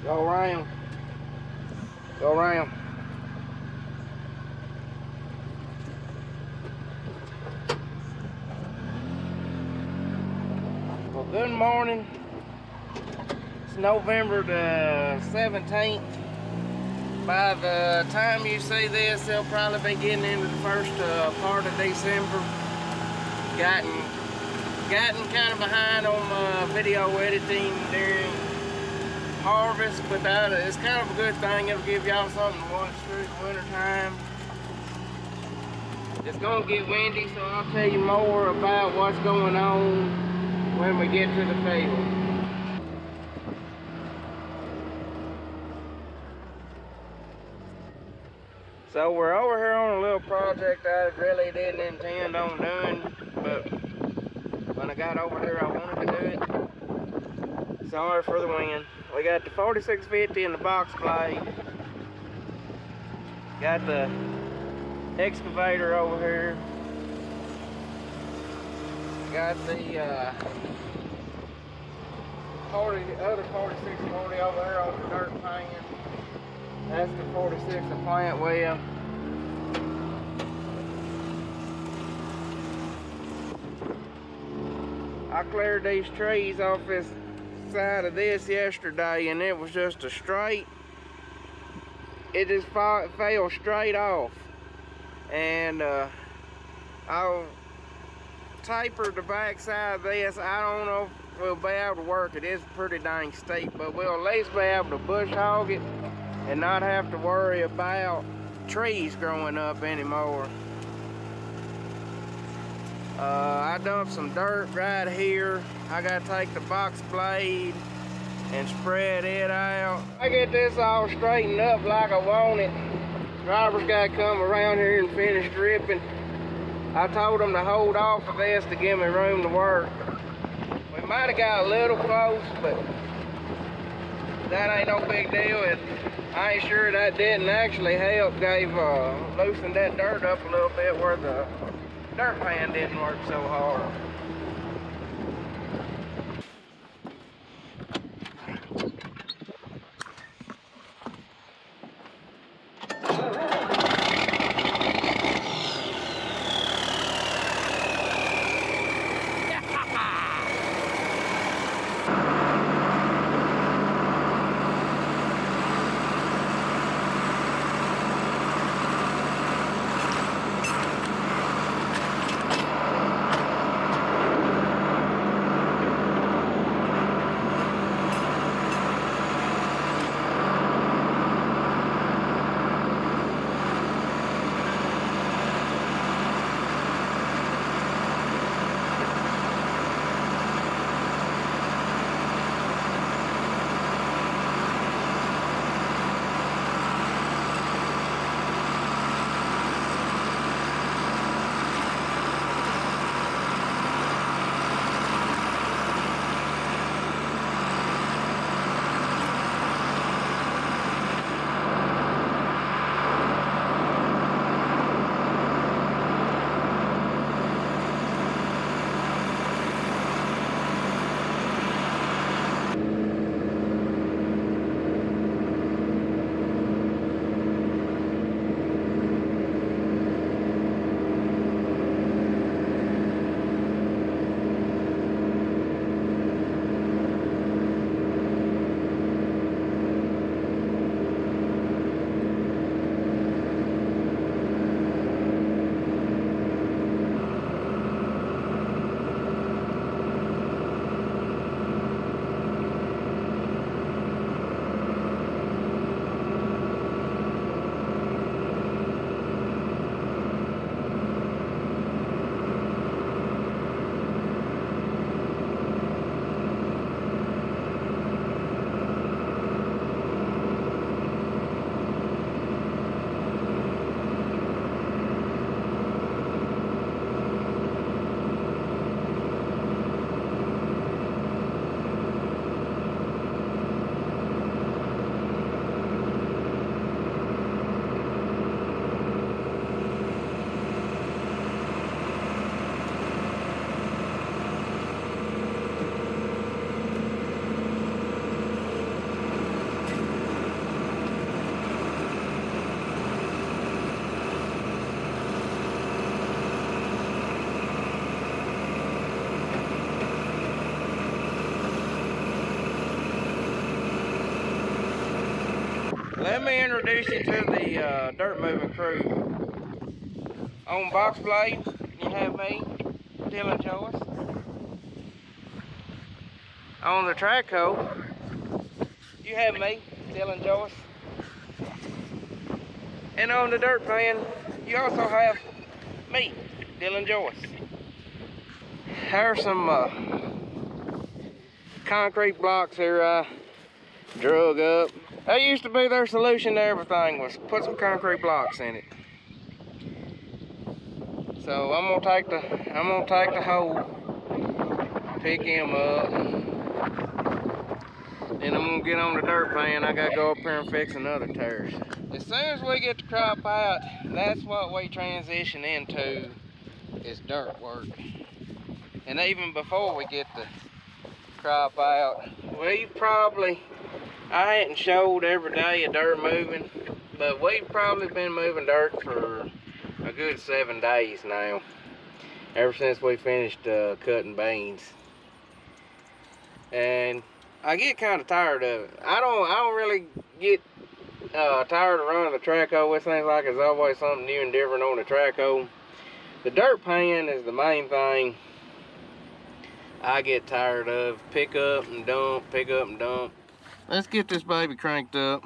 Go around. Go around. Well, good morning. It's November the 17th. By the time you see this, they'll probably be getting into the first part of December. Gotten kind of behind on my video editing during harvest, but it's kind of a good thing. It'll give y'all something to watch through the winter time. It's gonna get windy, so I'll tell you more about what's going on when we get to the field. So we're over here on a little project I really didn't intend on doing, but when I got over here I wanted to do it. Sorry for the wind. We got the 4650 in the box blade. Got the excavator over here. Got the other 4640 over there on the dirt pan. That's the 46 of plant well. I cleared these trees off this side of this yesterday, and it was just a straight. It just fell straight off, and I'll taper the back side of this. I don't know if we'll be able to work it. It's pretty dang steep, but we'll at least be able to bush hog it and not have to worry about trees growing up anymore. I dumped some dirt right here. I gotta take the box blade and spread it out. I get this all straightened up like I want it. Driver's gotta come around here and finish dripping. I told him to hold off of this to give me room to work. We might have got a little close, but that ain't no big deal. I ain't sure that didn't actually help. Loosened that dirt up a little bit where the dirt pan didn't work so hard. Let me introduce you to the dirt moving crew. On box blade, you have me, Dylan Joyce. On the track hoe, you have me, Dylan Joyce. And on the dirt pan, you also have me, Dylan Joyce. Here's some concrete blocks here I drug up. That used to be their solution to everything, was put some concrete blocks in it. So I'm gonna take the hoe, pick him up, then I'm gonna get on the dirt pan. I gotta go up here and fix another terrace. As soon as we get the crop out, that's what we transition into, is dirt work. And even before we get the crop out, I hadn't showed every day of dirt moving, but we've probably been moving dirt for a good 7 days now, ever since we finished cutting beans. And I get kind of tired of it. I don't really get tired of running the track hoe. It seems like there's always something new and different on the track hoe. The dirt pan is the main thing I get tired of. Pick up and dump, pick up and dump. Let's get this baby cranked up.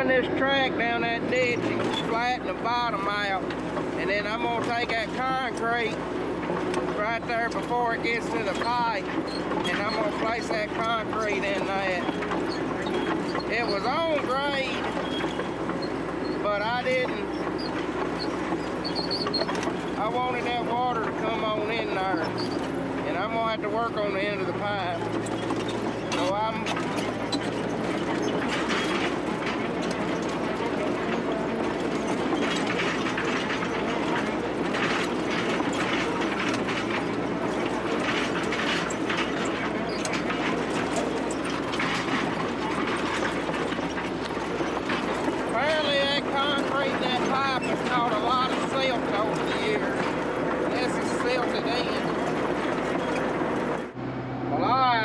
This track down that ditch and flatten the bottom out, and then I'm gonna take that concrete right there before it gets to the pipe, and I'm gonna place that concrete in that. It was on grade, but I wanted that water to come on in there, and I'm gonna have to work on the end of the pipe. So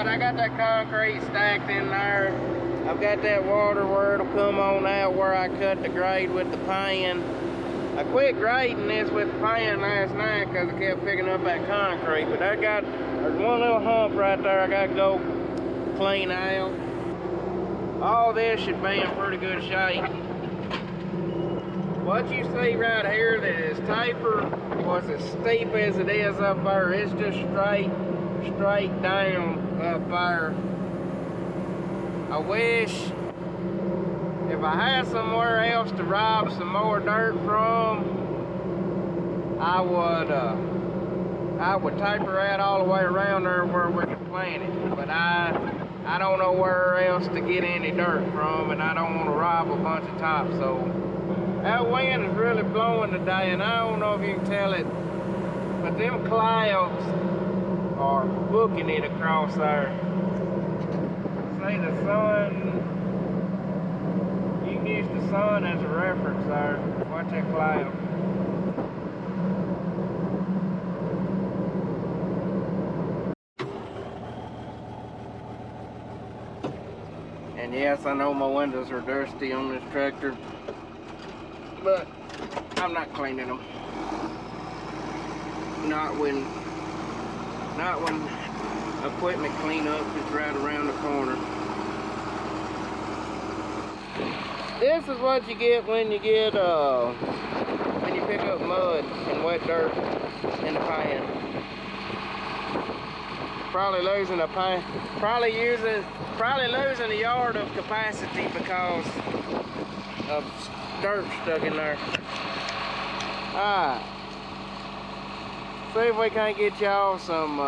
I got that concrete stacked in there. I've got that water where it'll come on out where I cut the grade with the pan. I quit grading this with the pan last night because I kept picking up that concrete, but there's one little hump right there I got to go clean out. All this should be in pretty good shape. What you see right here that is tapered was as steep as it is up there. It's just straight down up there. I wish if I had somewhere else to rob some more dirt from, I would taper that all the way around there where we can plant it. But I don't know where else to get any dirt from, and I don't want to rob a bunch of topsoil. That wind is really blowing today, and I don't know if you can tell it, but them clouds are booking it across there. See the sun, you can use the sun as a reference there. Watch that cloud. And yes, I know my windows are dusty on this tractor, but I'm not cleaning them. Not when equipment cleanup is right around the corner. This is what you get when you pick up mud and wet dirt in the pan. Probably losing a pan, probably losing a yard of capacity because of dirt stuck in there. Alright. See if we can't get y'all some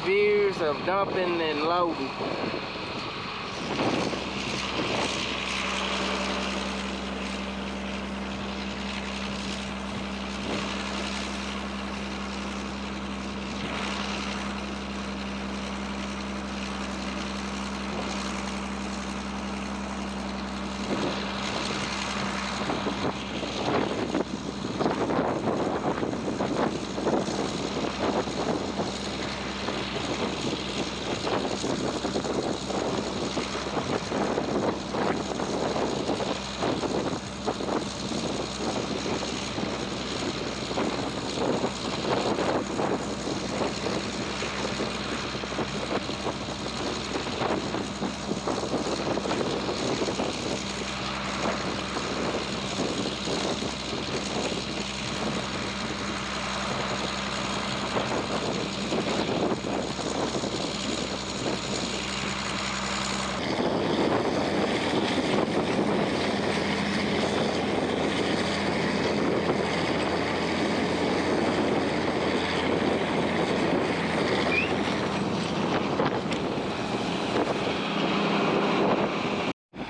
views of dumping and loading.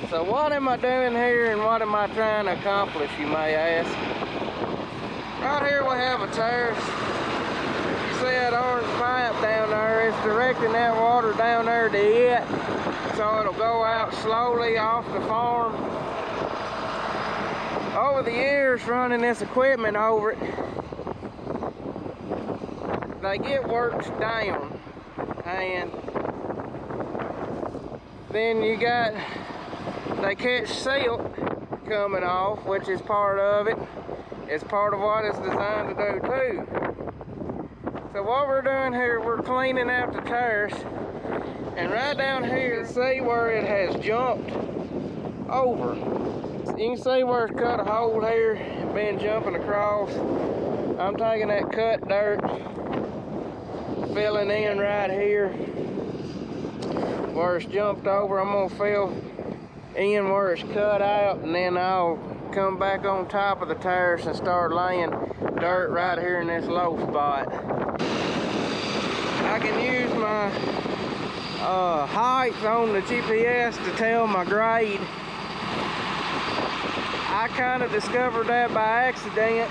So what am I doing here and what am I trying to accomplish, you may ask? Right here we have a terrace. You see that orange pipe down there? It's directing that water down there to it, so it'll go out slowly off the farm. Over the years running this equipment over it, they get worked down, and then they catch silt coming off, which is part of it. It's part of what it's designed to do too. So what we're doing here, we're cleaning out the terrace, and right down here, see where it has jumped over. You can see where it's cut a hole here, been jumping across. I'm taking that cut dirt, filling in right here where it's jumped over. I'm gonna fill in where it's cut out, and then I'll come back on top of the terrace and start laying dirt right here in this low spot. I can use my height on the GPS to tell my grade. I kind of discovered that by accident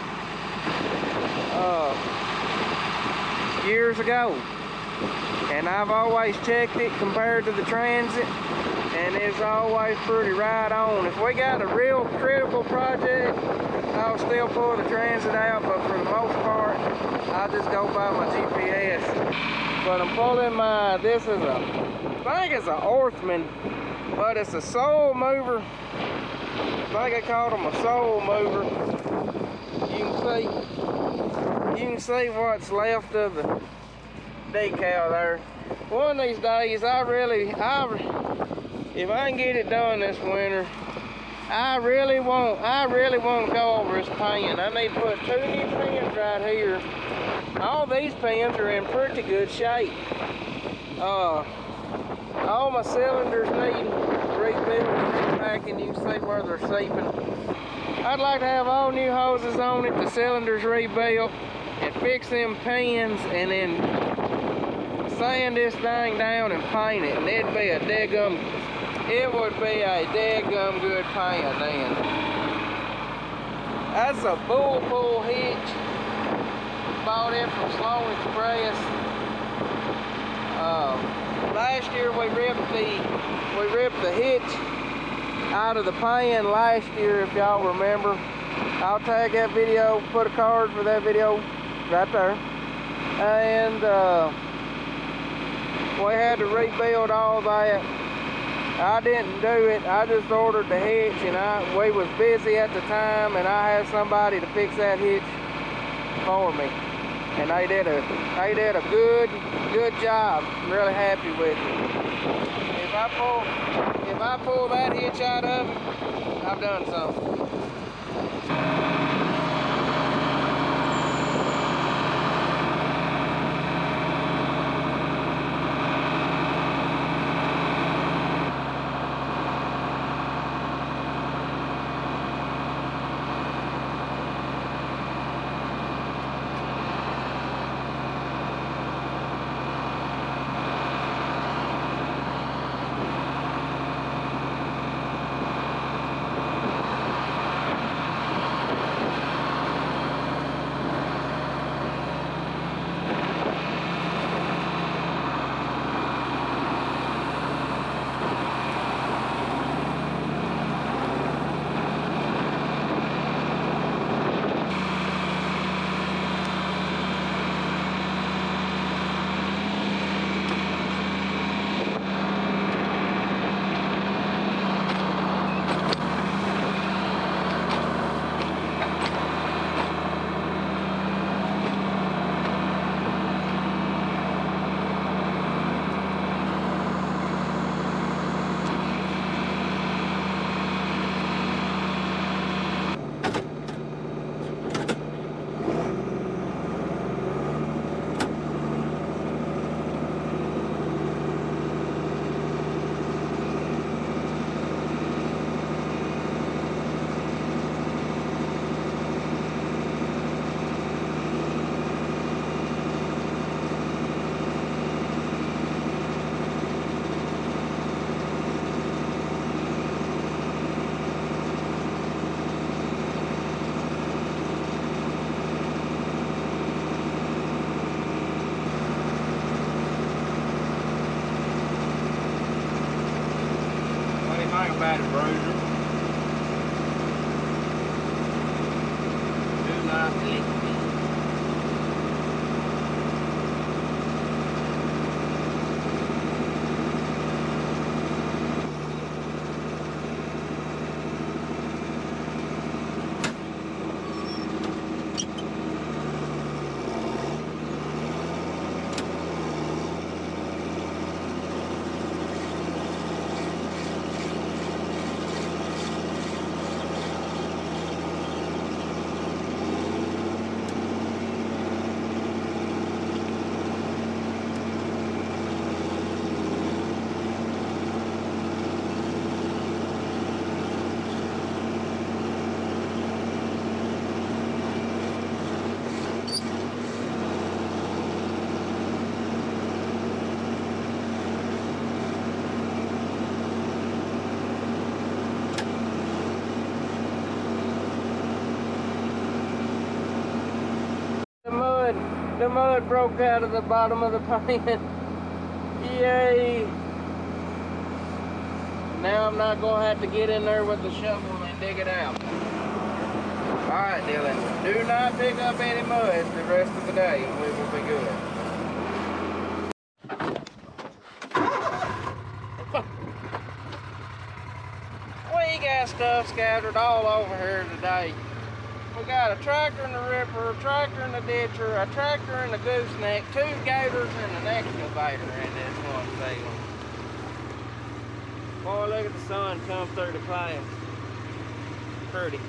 years ago, and I've always checked it compared to the transit, and it's always pretty right on. If we got a real critical project, I'll still pull the transit out, but for the most part, I just go by my GPS. But I'm pulling my, this is I think it's an Orthman, but it's a soil mover. I think I called them a soil mover. You can see what's left of the decal there. One of these days, if I can get it done this winter, I really want to go over this pan. I need to put 2 new pans right here. All these pans are in pretty good shape. All my cylinders need rebuilding and repacking. You can see where they're seeping. I'd like to have all new hoses on it, the cylinders rebuilt, and fix them pans, and then sand this thing down and paint it, and it'd be a it would be a dead-gum good pan then. That's a bull pull hitch. Bought it from Slow Express. Last year we ripped the hitch out of the pan last year, if y'all remember. I'll tag that video, put a card for that video right there. And we had to rebuild all that. I didn't do it. I just ordered the hitch, and we was busy at the time, and I had somebody to fix that hitch for me. And they did a good job. I'm really happy with it. If I pull that hitch out of it, I've done something. About it, Bruiser. Do not lick me. The mud broke out of the bottom of the pan. Yay! Now I'm not going to have to get in there with the shovel and dig it out. Alright, Dylan, do not pick up any mud the rest of the day and we will be good. got stuff scattered all over here today. We got a tractor and a ripper, a tractor and a ditcher, a tractor and a gooseneck, 2 gators and an excavator in this one field. Boy, look at the sun come through the clouds. Pretty.